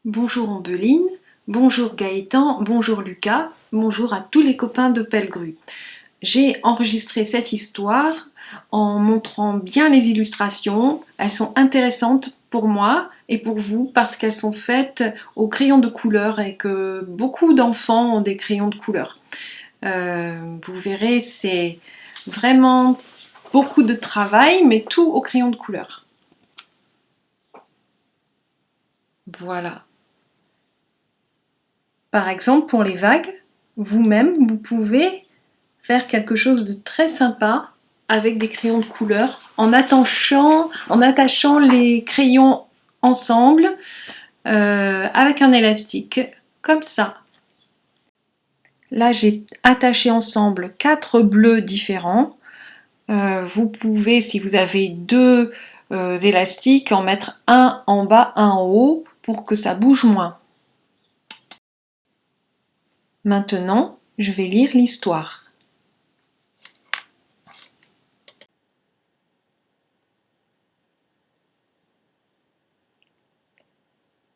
Bonjour Ambeline, bonjour Gaëtan, bonjour Lucas, bonjour à tous les copains de Pellegru. J'ai enregistré cette histoire en montrant bien les illustrations. Elles sont intéressantes pour moi et pour vous parce qu'elles sont faites au crayon de couleur et que beaucoup d'enfants ont des crayons de couleur. Vous verrez, c'est vraiment beaucoup de travail, mais tout au crayon de couleur. Voilà. Par exemple, pour les vagues, vous-même, vous pouvez faire quelque chose de très sympa avec des crayons de couleur en attachant les crayons ensemble avec un élastique, comme ça. Là, j'ai attaché ensemble 4 bleus différents. Vous pouvez, si vous avez deux élastiques, en mettre un en bas, un en haut pour que ça bouge moins. Maintenant, je vais lire l'histoire.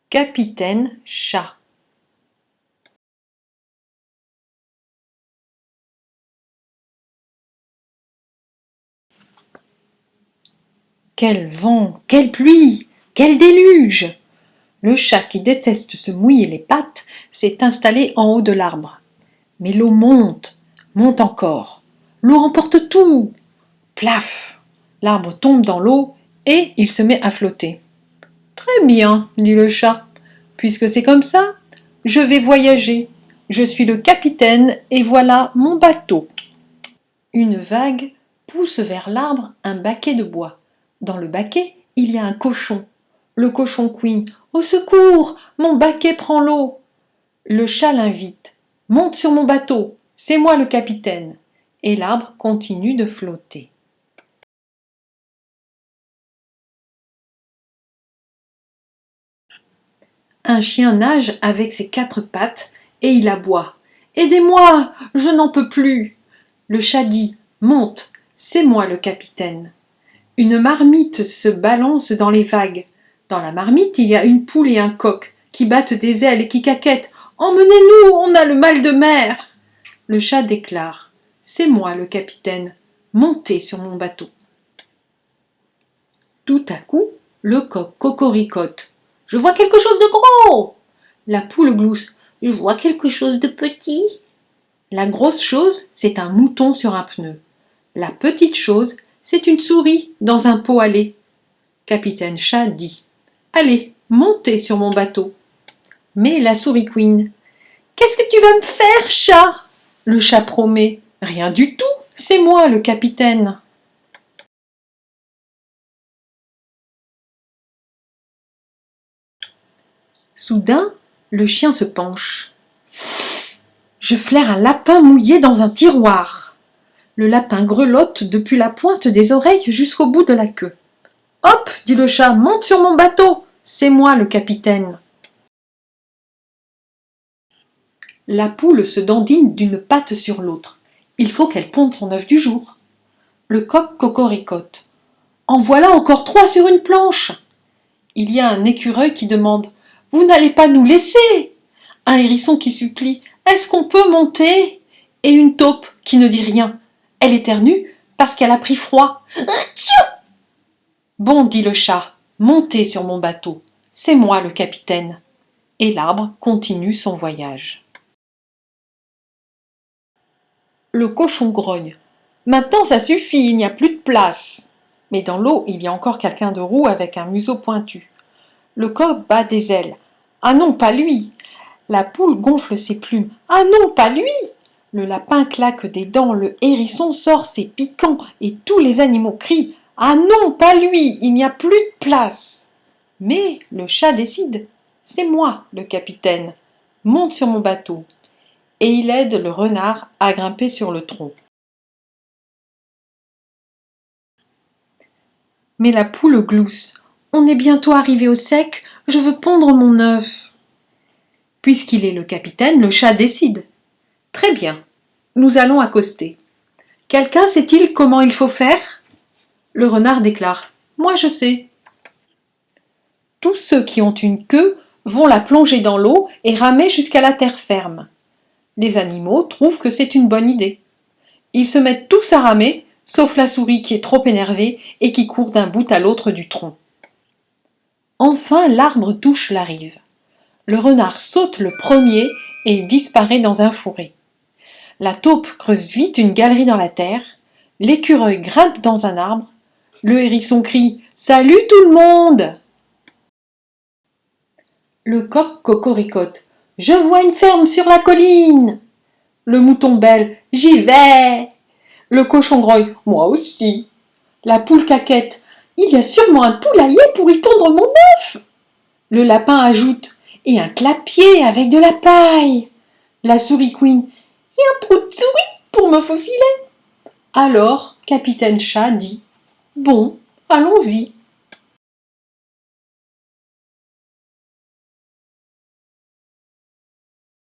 Capitaine Chat. Quel vent, quelle pluie, quel déluge! Le chat qui déteste se mouiller les pattes s'est installé en haut de l'arbre. Mais l'eau monte, monte encore. L'eau emporte tout. Plaf! L'arbre tombe dans l'eau et il se met à flotter. Très bien, dit le chat. Puisque c'est comme ça, je vais voyager. Je suis le capitaine et voilà mon bateau. Une vague pousse vers l'arbre un baquet de bois. Dans le baquet, il y a un cochon. Le cochon couine. Au secours, mon baquet prend l'eau. Le chat l'invite. Monte sur mon bateau, c'est moi le capitaine. Et l'arbre continue de flotter. Un chien nage avec ses 4 pattes et il aboie. Aidez-moi, je n'en peux plus. Le chat dit. Monte, c'est moi le capitaine. Une marmite se balance dans les vagues. Dans la marmite, il y a une poule et un coq qui battent des ailes et qui caquettent. Emmenez-nous, on a le mal de mer. Le chat déclare. C'est moi le capitaine. Montez sur mon bateau. Tout à coup, le coq cocoricote. Je vois quelque chose de gros. La poule glousse. Je vois quelque chose de petit. La grosse chose, c'est un mouton sur un pneu. La petite chose, c'est une souris dans un pot à lait. Capitaine Chat dit. Allez, montez sur mon bateau. Mais la souris couine. Qu'est-ce que tu vas me faire, chat? Le chat promet. Rien du tout, c'est moi le capitaine. Soudain, le chien se penche. Je flaire un lapin mouillé dans un tiroir. Le lapin grelotte depuis la pointe des oreilles jusqu'au bout de la queue. Hop, dit le chat, monte sur mon bateau. C'est moi le capitaine. La poule se dandine d'une patte sur l'autre. Il faut qu'elle ponde son œuf du jour. Le coq cocoricote. En voilà encore 3 sur une planche. Il y a un écureuil qui demande. Vous n'allez pas nous laisser? Un hérisson qui supplie. Est-ce qu'on peut monter? Et une taupe qui ne dit rien. Elle éternue parce qu'elle a pris froid. Bon, dit le chat, montez sur mon bateau. C'est moi le capitaine. Et l'arbre continue son voyage. Le cochon grogne. Maintenant ça suffit, il n'y a plus de place. Mais dans l'eau, il y a encore quelqu'un de roux avec un museau pointu. Le coq bat des ailes. Ah non, pas lui. La poule gonfle ses plumes. Ah non, pas lui. Le lapin claque des dents, le hérisson sort ses piquants, et tous les animaux crient. Ah non, pas lui, il n'y a plus de place. Mais le chat décide. C'est moi, le capitaine. Monte sur mon bateau. Et il aide le renard à grimper sur le tronc. Mais la poule glousse. On est bientôt arrivé au sec, je veux pondre mon œuf. Puisqu'il est le capitaine, le chat décide. Très bien, nous allons accoster. Quelqu'un sait-il comment il faut faire? Le renard déclare. Moi je sais. Tous ceux qui ont une queue vont la plonger dans l'eau et ramer jusqu'à la terre ferme. Les animaux trouvent que c'est une bonne idée. Ils se mettent tous à ramer, sauf la souris qui est trop énervée et qui court d'un bout à l'autre du tronc. Enfin, l'arbre touche la rive. Le renard saute le premier et disparaît dans un fourré. La taupe creuse vite une galerie dans la terre, l'écureuil grimpe dans un arbre, le hérisson crie « Salut tout le monde !» Le coq cocoricote « Je vois une ferme sur la colline !» Le mouton bêle « J'y vais !» Le cochon grogne « Moi aussi !» La poule caquette « Il y a sûrement un poulailler pour y pondre mon œuf !» Le lapin ajoute « Et un clapier avec de la paille !» La souris couine « Et un trou de souris pour me faufiler !» Alors, Capitaine Chat dit « Bon, allons-y !»